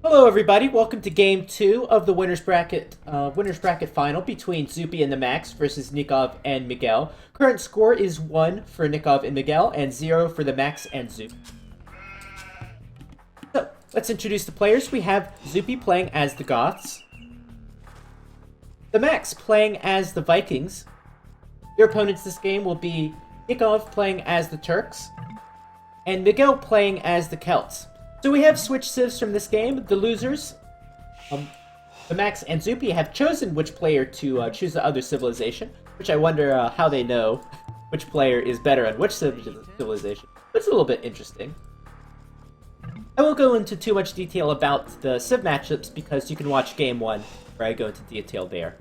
Hello, everybody. Welcome to Game 2 of the Winners Bracket final between Zupi and the Max versus Nikov and Miguel. Current score is 1 for Nikov and Miguel and 0 for the Max and Zupi. So, let's introduce the players. We have Zupi playing as the Goths, the Max playing as the Vikings. Your opponents this game will be Nikov playing as the Turks, and Miguel playing as the Celts. So we have switched civs from this game. The losers, the Max and Zupi, have chosen which player to choose the other civilization, which I wonder how they know which player is better on which civilization. It's a little bit interesting. I won't go into too much detail about the civ matchups because you can watch Game 1 where I go into detail there.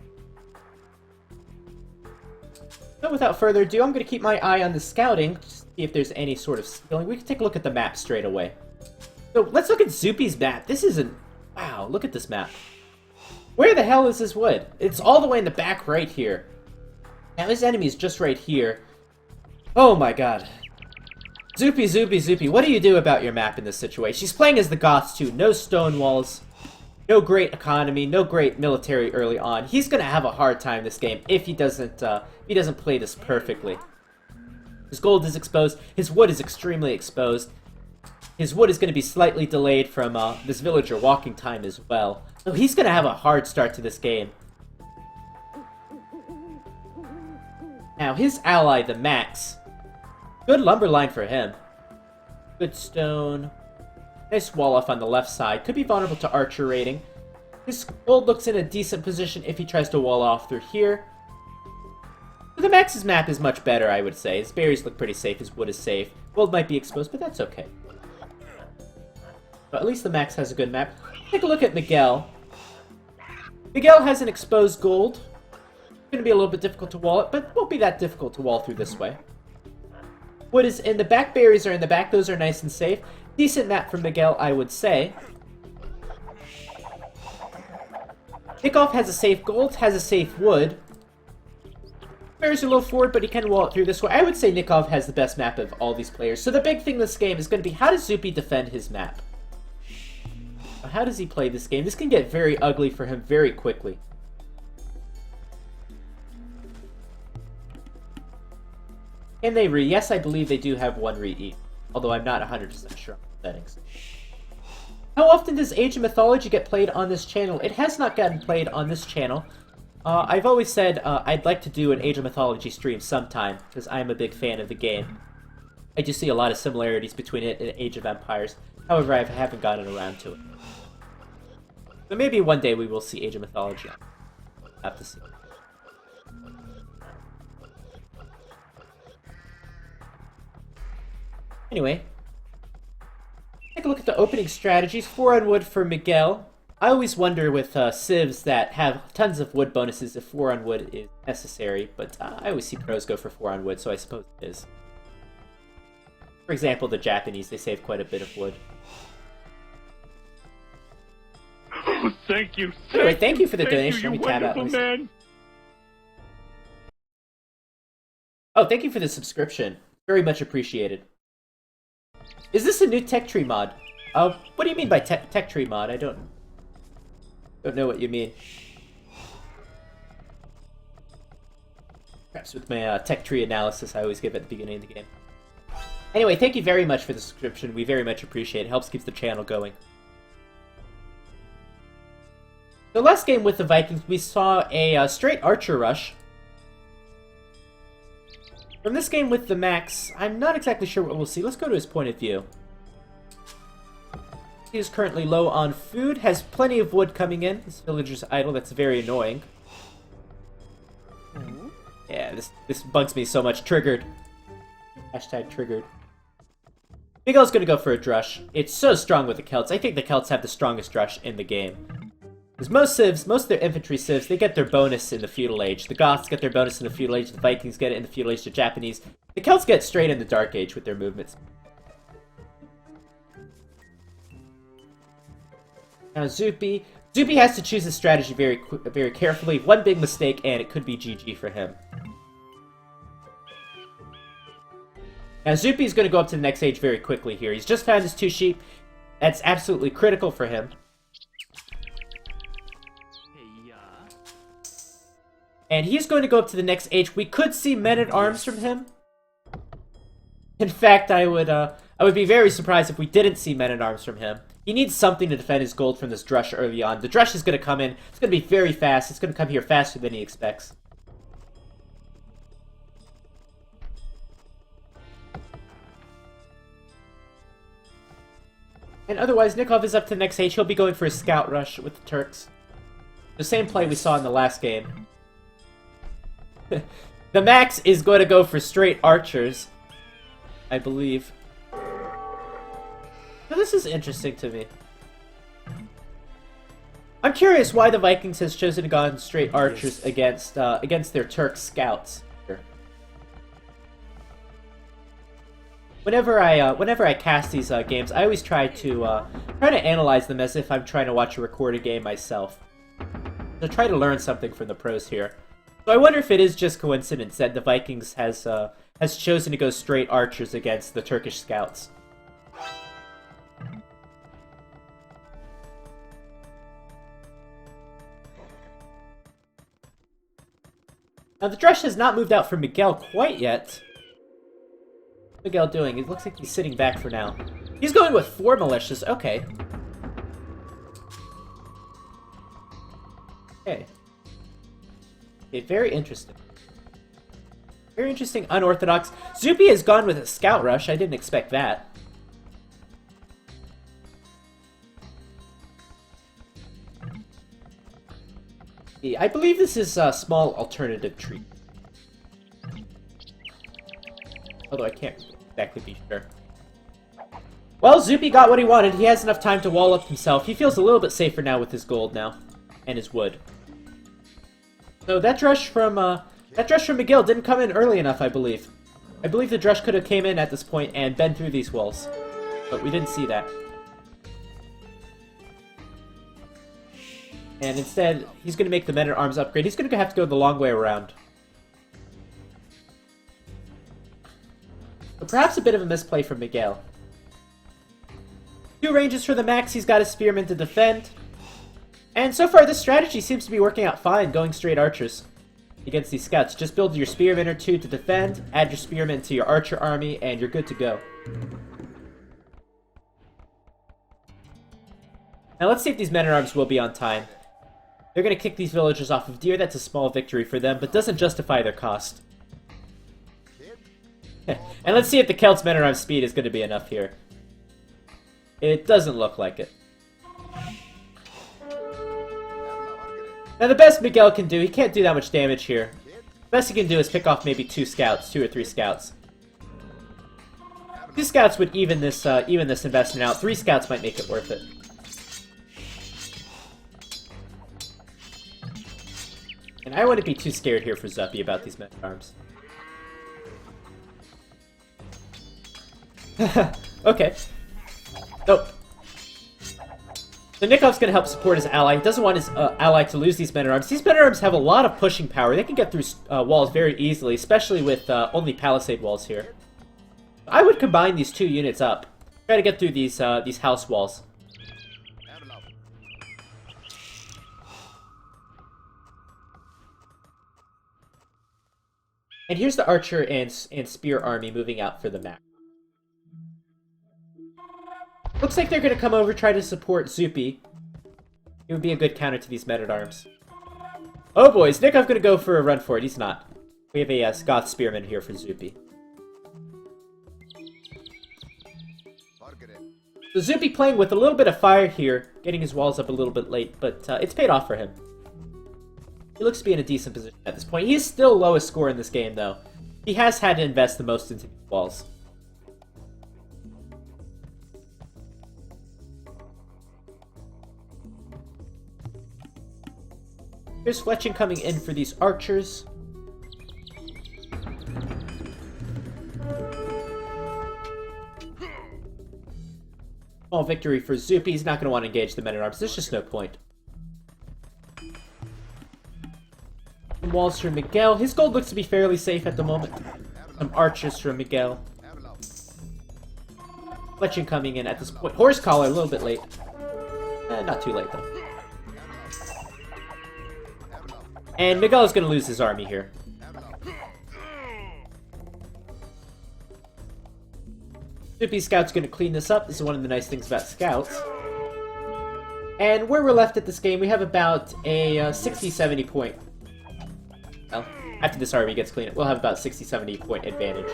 So without further ado, I'm going to keep my eye on the scouting to see if there's any sort of skilling. We can take a look at the map straight away. So let's look at Zupi's map. This isn't... Wow, look at this map. Where the hell is this wood? It's all the way in the back right here. Now his enemy is just right here. Oh my god. Zupi, what do you do about your map in this situation? She's playing as the Goths too. No stone walls. No great economy. No great military early on. He's gonna have a hard time this game if he doesn't play this perfectly. His gold is exposed. His wood is extremely exposed. His wood is going to be slightly delayed from this villager walking time as well. So he's going to have a hard start to this game. Now, his ally, the Max. Good lumber line for him. Good stone. Nice wall off on the left side. Could be vulnerable to archer raiding. His gold looks in a decent position if he tries to wall off through here. So the Max's map is much better, I would say. His berries look pretty safe. His wood is safe. Gold might be exposed, but that's okay. But at least the Max has a good map. Take a look at Miguel. Miguel has an exposed gold. It's going to be a little bit difficult to wall it, but it won't be that difficult to wall through this way. Wood is in the back, berries are in the back. Those are nice and safe. Decent map from Miguel, I would say. Nikov has a safe gold, has a safe wood. Berries are a little forward, but he can wall it through this way. I would say Nikov has the best map of all these players. So the big thing in this game is going to be, how does Zupi defend his map? How does he play this game? This can get very ugly for him very quickly. Can they re? Yes, I believe they do have one re-eat. Although I'm not 100% sure on the settings. How often does Age of Mythology get played on this channel? It has not gotten played on this channel. I've always said I'd like to do an Age of Mythology stream sometime, because I'm a big fan of the game. I just see a lot of similarities between it and Age of Empires. However, I haven't gotten around to it. But maybe one day we will see Age of Mythology. We'll have to see. Anyway, take a look at the opening strategies. 4 on wood for Miguel. I always wonder with civs that have tons of wood bonuses if 4 on wood is necessary, but I always see pros go for 4 on wood, so I suppose it is. For example, the Japanese, they save quite a bit of wood. Oh, thank you. Anyway, thank you for the donation. Let me tab out. Oh, thank you for the subscription. Very much appreciated. Is this a new tech tree mod? What do you mean by tech tree mod? I don't know what you mean. Perhaps with my tech tree analysis I always give at the beginning of the game. Anyway, thank you very much for the subscription. We very much appreciate it. It helps keep the channel going. The last game with the Vikings, we saw a straight archer rush. From this game with the Max, I'm not exactly sure what we'll see. Let's go to his point of view. He is currently low on food, has plenty of wood coming in. This villager's idle, that's very annoying. Yeah, this bugs me so much. Triggered. Hashtag triggered. Miguel's gonna go for a drush. It's so strong with the Celts. I think the Celts have the strongest drush in the game. Because most civs, most of their infantry civs, they get their bonus in the feudal age. The Goths get their bonus in the feudal age, the Vikings get it in the feudal age, the Japanese. The Celts get straight in the dark age with their movements. Now Zupi has to choose his strategy very carefully. One big mistake and it could be GG for him. Now Zupi's going to go up to the next age very quickly here. He's just found his 2 sheep. That's absolutely critical for him. And he's going to go up to the next age. We could see men-at-arms from him. In fact, I would be very surprised if we didn't see men-at-arms from him. He needs something to defend his gold from this Drush early on. The Drush is going to come in. It's going to be very fast. It's going to come here faster than he expects. And otherwise, Nikov is up to the next age. He'll be going for a scout rush with the Turks. The same play we saw in the last game. The Max is going to go for straight archers, I believe. Now, this is interesting to me. I'm curious why the Vikings has chosen to go on straight archers against their Turk scouts. Whenever I cast these games, I always try to analyze them as if I'm trying to watch a recorded game myself. So try to learn something from the pros here. So I wonder if it is just coincidence that the Vikings has chosen to go straight archers against the Turkish scouts. Now the Drush has not moved out from Miguel quite yet. What's Miguel doing? It looks like he's sitting back for now. He's going with 4 militias. Okay. Okay. Okay, very interesting. Very interesting, unorthodox. Zupi has gone with a scout rush. I didn't expect that. I believe this is a small alternative tree. Although I can't exactly be sure. Well, Zupi got what he wanted. He has enough time to wall up himself. He feels a little bit safer now with his gold now. And his wood. So that Drush from Miguel didn't come in early enough, I believe. I believe the Drush could have came in at this point and been through these walls. But we didn't see that. And instead, he's going to make the men-at-arms upgrade. He's going to have to go the long way around. But perhaps a bit of a misplay from Miguel. 2 ranges for the Max. He's got his spearmen to defend. And so far, this strategy seems to be working out fine, going straight archers against these scouts. Just build your spearmen or 2 to defend, add your spearmen to your archer army, and you're good to go. Now let's see if these men-at-arms will be on time. They're going to kick these villagers off of deer. That's a small victory for them, but doesn't justify their cost. And let's see if the Celts' men-at-arms speed is going to be enough here. It doesn't look like it. Now the best Miguel can do, he can't do that much damage here. The best he can do is pick off maybe 2 scouts, 2 or 3 scouts. 2 scouts would even this investment out. 3 scouts might make it worth it. And I wouldn't be too scared here for Zuppy about these men-at-arms. Okay. Nope. So Nikov's going to help support his ally. He doesn't want his ally to lose these men-at-arms. These men-at-arms have a lot of pushing power. They can get through walls very easily, especially with only palisade walls here. I would combine these 2 units up. Try to get through these house walls. And here's the archer and spear army moving out for the map. Looks like they're going to come over, try to support Zupi. It would be a good counter to these men-at-arms. Oh boy, is Nikov going to go for a run for it? He's not. We have a Goth spearman here for Zupi. So Zupi playing with a little bit of fire here, getting his walls up a little bit late, but it's paid off for him. He looks to be in a decent position at this point. He is still lowest score in this game, though. He has had to invest the most into these walls. Here's Fletching coming in for these archers. Small victory for Zupi. He's not going to want to engage the men-at-arms. There's just no point. Walls from Miguel. His gold looks to be fairly safe at the moment. Some archers from Miguel. Fletching coming in at this point. Horse collar a little bit late. Not too late though. And Miguel is going to lose his army here. Zoopy's scout's going to clean this up. This is one of the nice things about scouts. And where we're left at this game, we have about a 60-70 point. Well, after this army gets cleaned up, we'll have about 60-70 point advantage.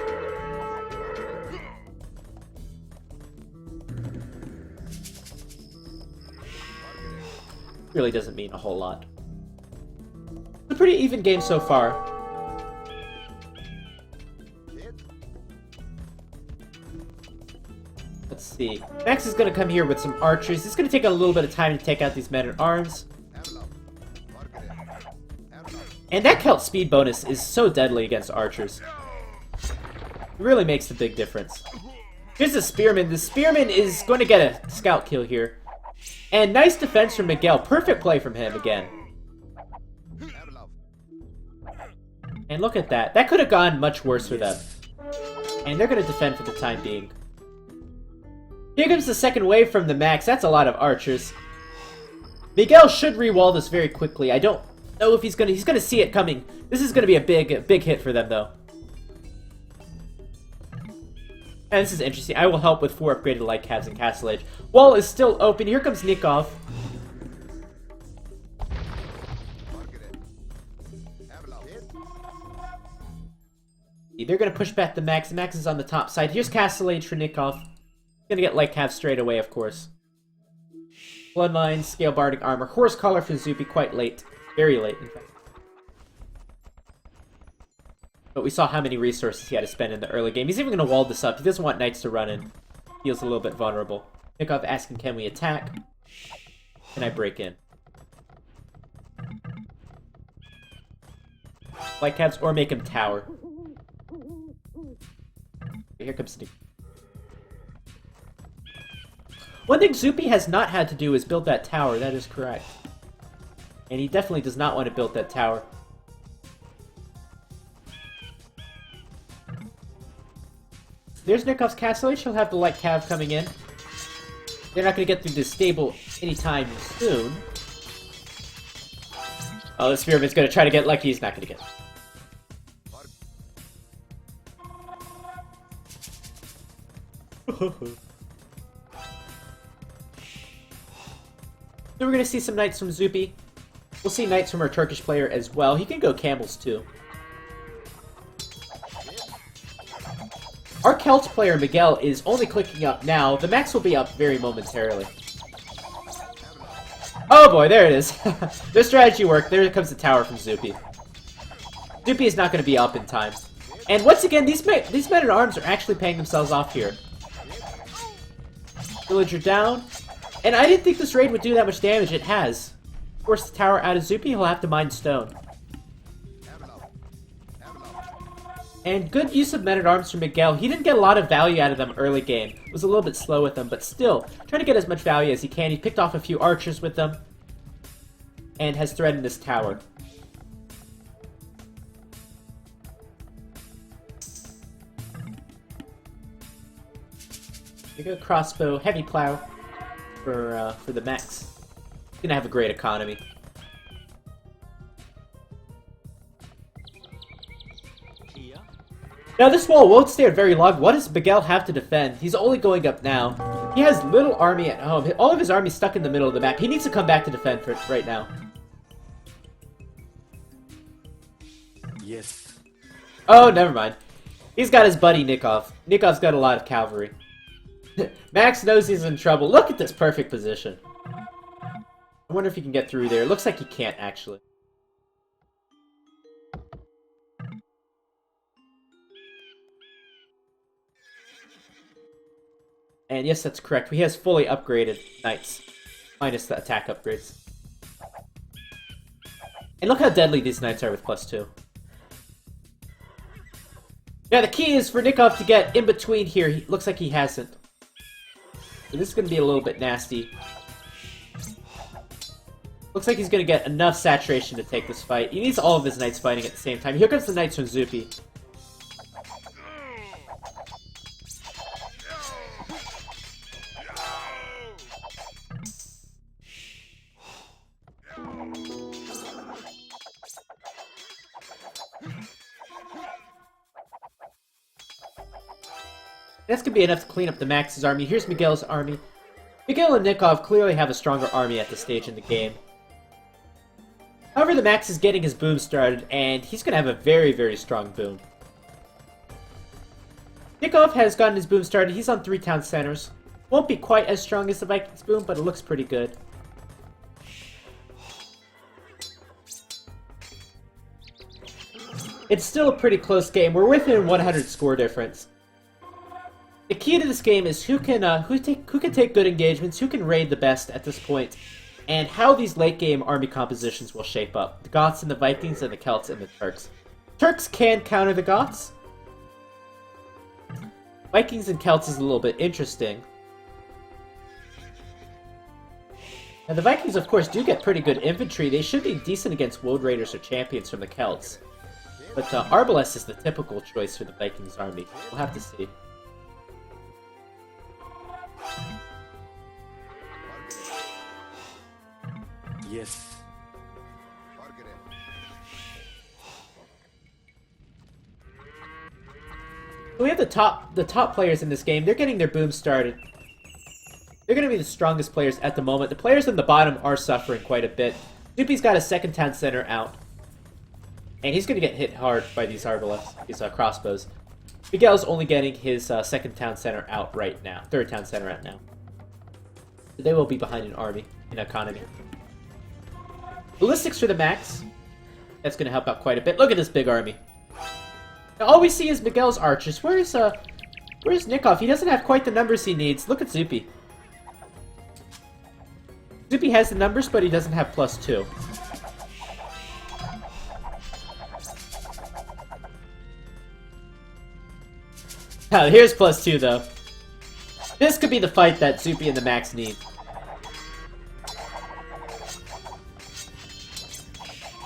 Really doesn't mean a whole lot. It's a pretty even game so far. Let's see. Max is going to come here with some archers. It's going to take a little bit of time to take out these men-at-arms. And that Celt speed bonus is so deadly against archers. It really makes a big difference. Here's the Spearman. The Spearman is going to get a scout kill here. And nice defense from Miguel. Perfect play from him again. And look at that. That could have gone much worse for them. And they're going to defend for the time being. Here comes the second wave from the Max. That's a lot of archers. Miguel should re-wall this very quickly. I don't know if he's gonna see it coming. This is gonna be a big hit for them though. And this is interesting. I will help with 4 upgraded light cabs and Castle Age. Wall is still open. Here comes Nikov. They're gonna push back the Max. The Max is on the top side. Here's Castle Age for Nikov. Gonna get light cabs straight away, of course. Bloodline, scale bardic armor, horse collar for Zoopy quite late. Very late, in fact. But we saw how many resources he had to spend in the early game. He's even going to wall this up. He doesn't want knights to run in. Feels a little bit vulnerable. Nikov asking, can we attack? Can I break in? Light cabs or make him tower. Here comes Nikov. One thing Zoopy has not had to do is build that tower. That is correct. And he definitely does not want to build that tower. There's Nikov's Castle Age. He'll have the light cav coming in. They're not going to get through this stable anytime soon. Oh, the Spearman's going to try to get lucky. He's not going to get it. So we're going to see some knights from Zoopy. We'll see knights from our Turkish player as well. He can go camels too. Our Celt player, Miguel, is only clicking up now. The Max will be up very momentarily. Oh boy, there it is. Their strategy worked. There comes the tower from Zoopy. Zoopy is not going to be up in time. And once again, these men-at-arms are actually paying themselves off here. Villager down. And I didn't think this raid would do that much damage. It has. Force the tower out of Zoopy, he'll have to mine stone. And good use of men-at-arms from Miguel. He didn't get a lot of value out of them early game. Was a little bit slow with them, but still, trying to get as much value as he can. He picked off a few archers with them. And has threatened this tower. Here we go, crossbow, heavy plow. For the Max. He's gonna have a great economy. Now this wall won't stay very long. What does Miguel have to defend? He's only going up now. He has little army at home. All of his army's stuck in the middle of the map. He needs to come back to defend for right now. Yes. Oh, never mind. He's got his buddy Nikov. Nikov's got a lot of cavalry. Max knows he's in trouble. Look at this perfect position. I wonder if he can get through there. Looks like he can't, actually. And yes, that's correct. He has fully upgraded knights. Minus the attack upgrades. And look how deadly these knights are with +2. Yeah, the key is for Nikov to get in between here. He looks like he hasn't. So this is going to be a little bit nasty. Looks like he's going to get enough saturation to take this fight. He needs all of his knights fighting at the same time. Here comes the knights from Zoopy. That's going to be enough to clean up the Max's army. Here's Miguel's army. Miguel and Nikov clearly have a stronger army at this stage in the game. However, the Max is getting his boom started, and he's going to have a very, very strong boom. Nikov has gotten his boom started. He's on 3 town centers. Won't be quite as strong as the Vikings' boom, but it looks pretty good. It's still a pretty close game. We're within 100 score difference. The key to this game is who can take good engagements, who can raid the best at this point, and how these late game army compositions will shape up. The Goths and the Vikings, and the Celts and the Turks. Turks can counter the Goths. Vikings and Celts is a little bit interesting. Now the Vikings, of course, do get pretty good infantry. They should be decent against Woad Raiders or Champions from the Celts. But Arbalest is the typical choice for the Vikings army. We'll have to see. Yes. So we have the top players in this game. They're getting their boom started. They're going to be the strongest players at the moment. The players on the bottom are suffering quite a bit. Zoopy's got a second town center out. And he's going to get hit hard by these arbalests, these crossbows. Miguel's only getting his second town center out right now. Third town center out now. So they will be behind an army in economy. Ballistics for the Max. That's going to help out quite a bit. Look at this big army. Now, all we see is Miguel's archers. Where's Nikov? He doesn't have quite the numbers he needs. Look at Zoopy. Zoopy has the numbers, but he doesn't have +2. Oh, here's +2, though. This could be the fight that Zoopy and the Max need.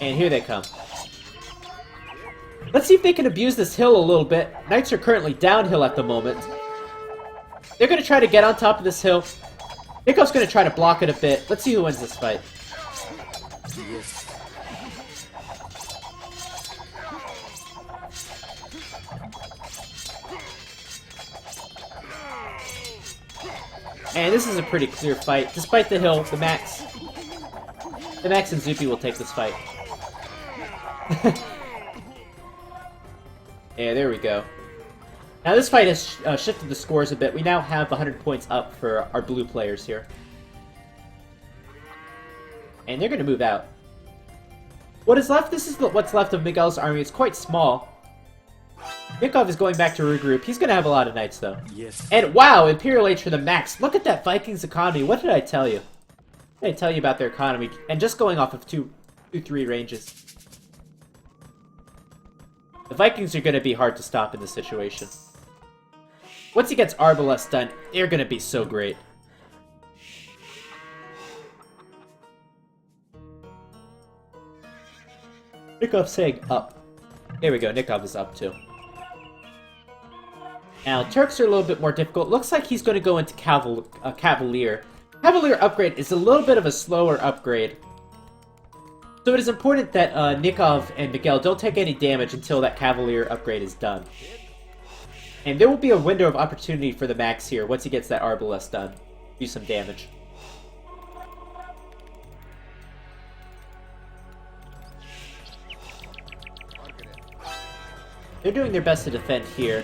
And here they come. Let's see if they can abuse this hill a little bit. Knights are currently downhill at the moment. They're going to try to get on top of this hill. Nikov's going to try to block it a bit. Let's see who wins this fight. And this is a pretty clear fight. Despite the hill, the Max and Zoopy will take this fight. Yeah, there we go. Now this fight has shifted the scores a bit. We now have 100 points up for our blue players here. And they're going to move out. What is left? This is what's left of Miguel's army. It's quite small. Nikov is going back to regroup. He's going to have a lot of knights, though. Yes. And wow, Imperial Age for the Max. Look at that Vikings economy. What did I tell you? What did I tell you about their economy? And just going off of 2-3 ranges. The Vikings are going to be hard to stop in this situation. Once he gets Arbalest done, they're going to be so great. Nikov's saying up. There we go, Nikov is up too. Now, Turks are a little bit more difficult. Looks like he's going to go into Cavalier. Cavalier upgrade is a little bit of a slower upgrade. So it is important that Nikov and Miguel don't take any damage until that Cavalier upgrade is done. And there will be a window of opportunity for the Max here once he gets that Arbalest done. Do some damage. They're doing their best to defend here.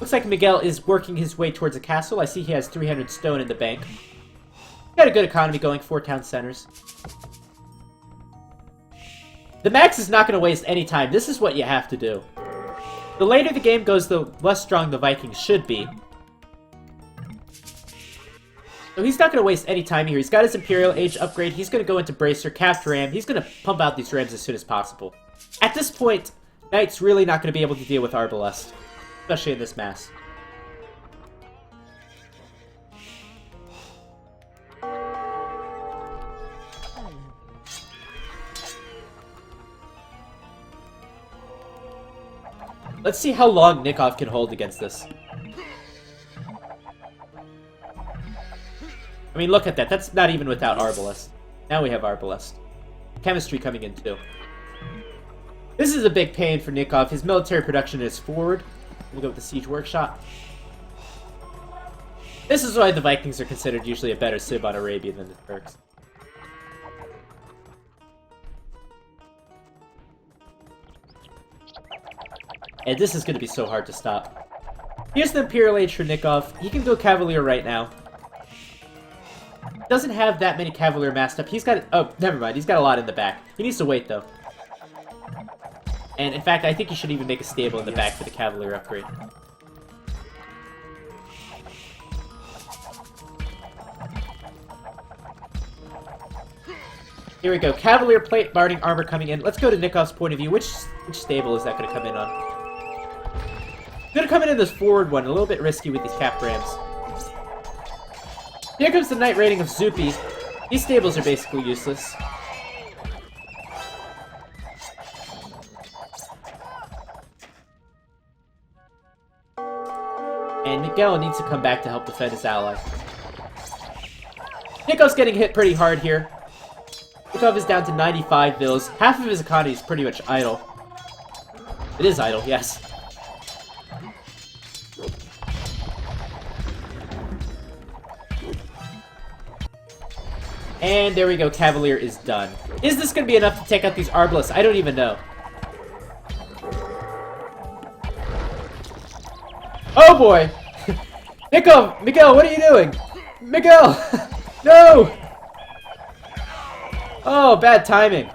Looks like Miguel is working his way towards a castle. I see he has 300 stone in the bank. Got a good economy going, 4 town centers. The Max is not going to waste any time. This is what you have to do. The later the game goes, the less strong the Vikings should be. So he's not going to waste any time here. He's got his Imperial Age upgrade. He's going to go into Bracer, cast Ram. He's going to pump out these Rams as soon as possible. At this point, Knight's really not going to be able to deal with Arbalest. Especially in this mass. Let's see how long Nikov can hold against this. I mean, look at that. That's not even without Arbalest. Now we have Arbalest. Chemistry coming in too. This is a big pain for Nikov. His military production is forward. We'll go with the Siege Workshop. This is why the Vikings are considered usually a better Civ on Arabia than the Turks. And this is going to be so hard to stop. Here's the Imperial Age for Nikov. He can go Cavalier right now. Doesn't have that many Cavalier massed up. He's got... Oh, never mind. He's got a lot in the back. He needs to wait, though. And, in fact, I think he should even make a stable in the back for the Cavalier upgrade. Here we go. Cavalier plate, Barding armor coming in. Let's go to Nikov's point of view. Which stable is that going to come in on? Gonna come in this forward one, a little bit risky with these cap rams. Here comes the knight raiding of Zupi. These stables are basically useless. And Miguel needs to come back to help defend his ally. Nikov's getting hit pretty hard here. Nikov is down to 95 bills. Half of his economy is pretty much idle. It is idle, yes. And there we go, Cavalier is done. Is this going to be enough to take out these Arbalists? I don't even know. Oh boy! Miguel, what are you doing? Miguel! No! Oh, bad timing.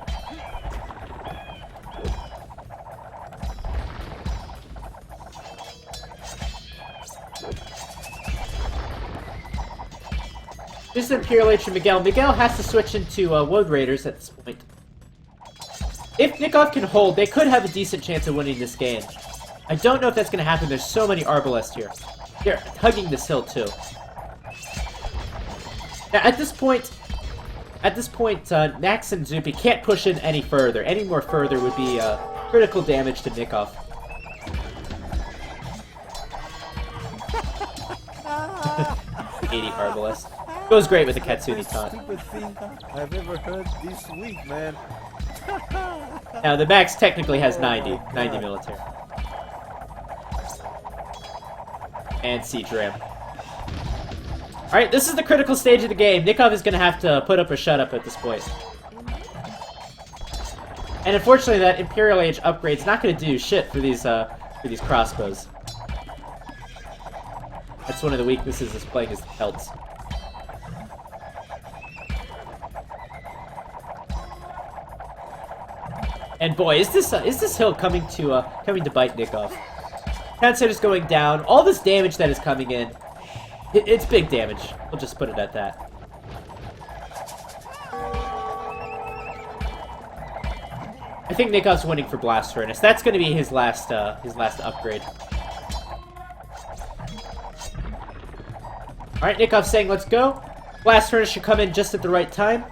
This is Imperial Age for Miguel. Miguel has to switch into Woad Raiders at this point. If Nikov can hold, they could have a decent chance of winning this game. I don't know if that's going to happen. There's so many Arbalists here. They're hugging this hill, too. Now, at this point, Max and Zupi can't push in any further. Any more further would be critical damage to Nikov. 80 Arbalest. Goes great with the Katsuni taunt. Stupid thing I've ever heard this week, man. Now, the Max technically has 90 military. And Siege Ram. Alright, this is the critical stage of the game. Nikov is going to have to put up or shut up at this point. And unfortunately, that Imperial Age upgrade's not going to do shit for these crossbows. That's one of the weaknesses is playing as the Celts. And boy, is this hill coming to bite Nikov? Cancer is going down. All this damage that is coming in, it's big damage. We'll just put it at that. I think Nikov's winning for Blast Furnace. That's going to be his last upgrade. All right, Nikov's saying, "Let's go." Blast Furnace should come in just at the right time.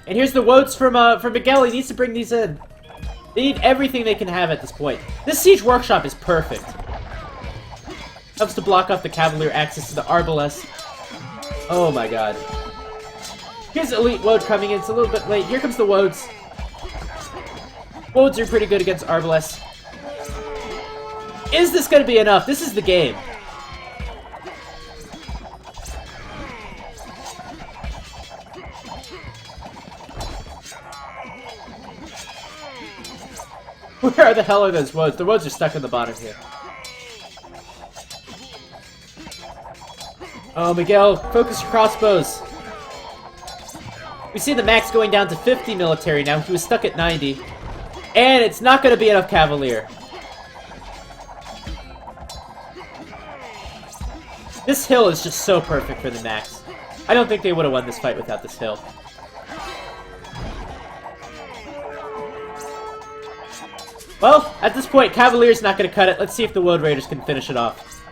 And here's the Woads from Miguel. He needs to bring these in. They need everything they can have at this point. This Siege Workshop is perfect. Helps to block off the Cavalier access to the Arbalest. Oh my god. Here's Elite Woad coming in. It's a little bit late. Here comes the Woads. Woads are pretty good against Arbalest. Is this going to be enough? This is the game. Where the hell are those Woads? The Woads are stuck in the bottom here. Oh, Miguel, focus your crossbows. We see the Max going down to 50 military now. He was stuck at 90. And it's not going to be enough Cavalier. This hill is just so perfect for the Max. I don't think they would have won this fight without this hill. Well, at this point, Cavalier's not going to cut it. Let's see if the Woad Raiders can finish it off.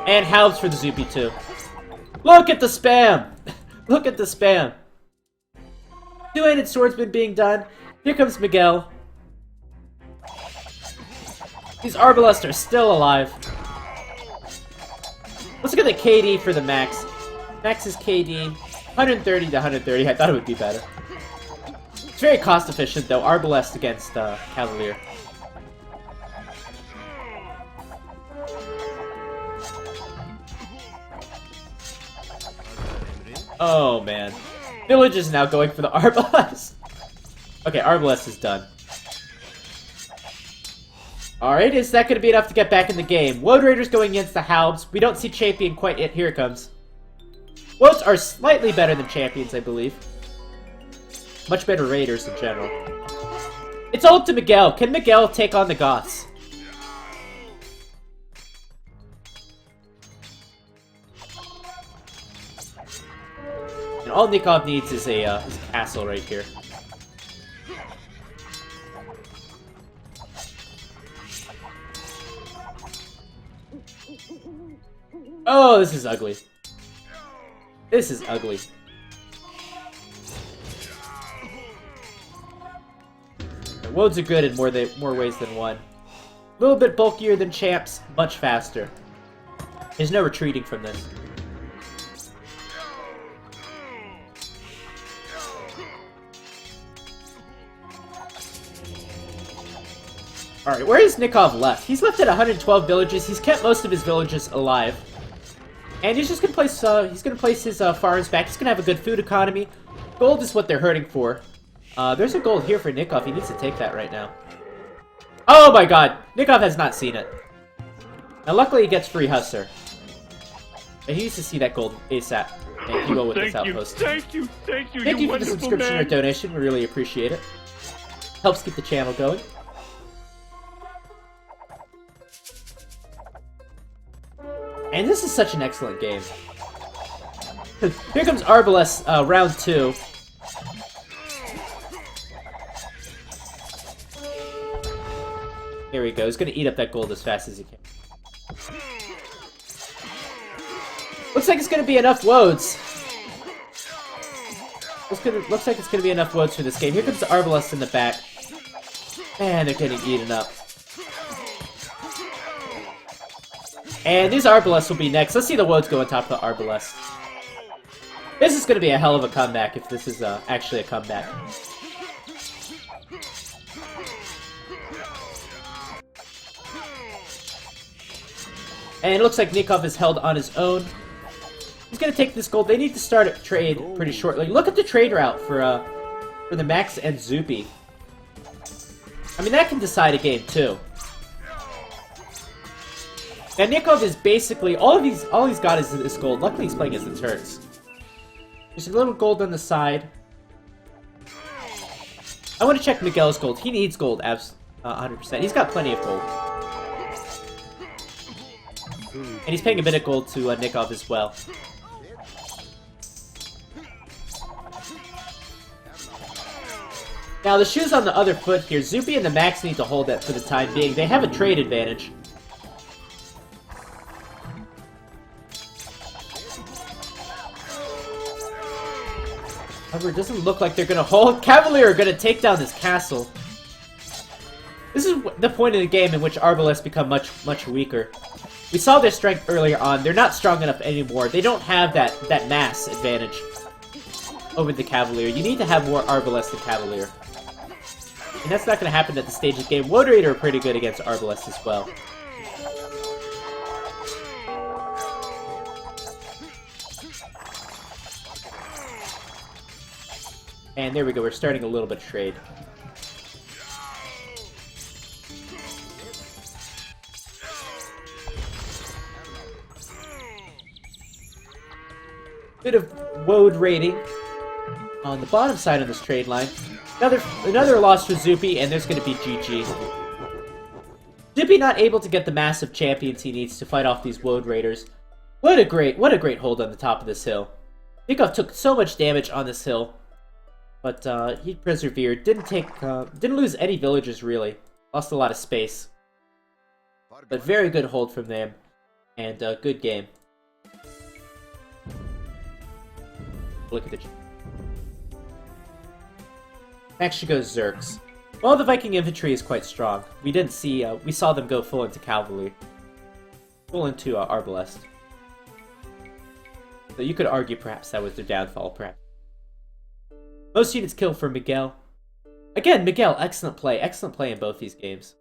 And Halbs for the Zupi, too. Look at the spam! Look at the spam! Two-handed swordsman being done. Here comes Miguel. These Arbalest are still alive. Let's look at the KD for the Max. Max's KD, 130 to 130. I thought it would be better. very cost efficient though. Arbalest against Cavalier. Oh man. Village is now going for the Arbalest. Okay, Arbalest is done. Alright, is that going to be enough to get back in the game? Woad Raiders going against the Halbs. We don't see Champion quite yet. Here it comes. Woads are slightly better than Champions, I believe. Much better Raiders in general. It's ult to Miguel. Can Miguel take on the Goths? And all Nikov needs is a castle right here. Oh, this is ugly. This is ugly. Woads are good in more ways than one. A little bit bulkier than champs, much faster. There's no retreating from this. Alright, where is Nikov left? He's left at 112 villages. He's kept most of his villages alive. And he's just gonna place his farms back. He's gonna have a good food economy. Gold is what they're hurting for. There's a gold here for Nikov. He needs to take that right now. Oh my god! Nikov has not seen it. Now luckily he gets free Hussar. And he needs to see that gold ASAP. And he will with this outpost. Thank you, Thank you for the subscription or donation. We really appreciate it. Helps keep the channel going. And this is such an excellent game. Here comes Arbalest, round 2. Here we go. He's gonna eat up that gold as fast as he can. Looks like it's gonna be enough woads. Looks like it's gonna be enough woads for this game. Here comes the Arbalest in the back. Man, they're getting eaten up. And these Arbalests will be next. Let's see the woads go on top of the Arbalest. This is going to be a hell of a comeback if this is actually a comeback. And it looks like Nikov is held on his own. He's going to take this gold. They need to start a trade pretty shortly. Look at the trade route for the Max and Zupi. I mean, that can decide a game too. And Nikov is basically all he's got is this gold. Luckily, he's playing as the Turks. There's a little gold on the side. I want to check Miguel's gold. He needs gold, 100%. He's got plenty of gold, and he's paying a bit of gold to Nikov as well. Now the shoe's on the other foot here. Zupi and the Max need to hold that for the time being. They have a trade advantage. However, it doesn't look like they're gonna hold. Cavalier are gonna take down this castle. This is the point of the game in which Arbalests become much weaker. We saw their strength earlier on. They're not strong enough anymore. They don't have that mass advantage over the Cavalier. You need to have more Arbalests than Cavalier. And that's not gonna happen at the stage of the game. Woad Raider are pretty good against Arbalests as well. And there we go, we're starting a little bit of trade. Bit of woad raiding on the bottom side of this trade line. Another loss for Zupi, and there's going to be GG. Zupi not able to get the massive champions he needs to fight off these woad raiders. What a great hold on the top of this hill. Nikov took so much damage on this hill. But he persevered. Didn't lose any villages really. Lost a lot of space. But very good hold from them, and good game. Look at the. Next she goes Zerks. Well, the Viking infantry is quite strong. We saw them go full into cavalry, full into Arbalest. So you could argue perhaps that was their downfall, perhaps. Most units killed for Miguel. Again, Miguel, excellent play. Excellent play in both these games.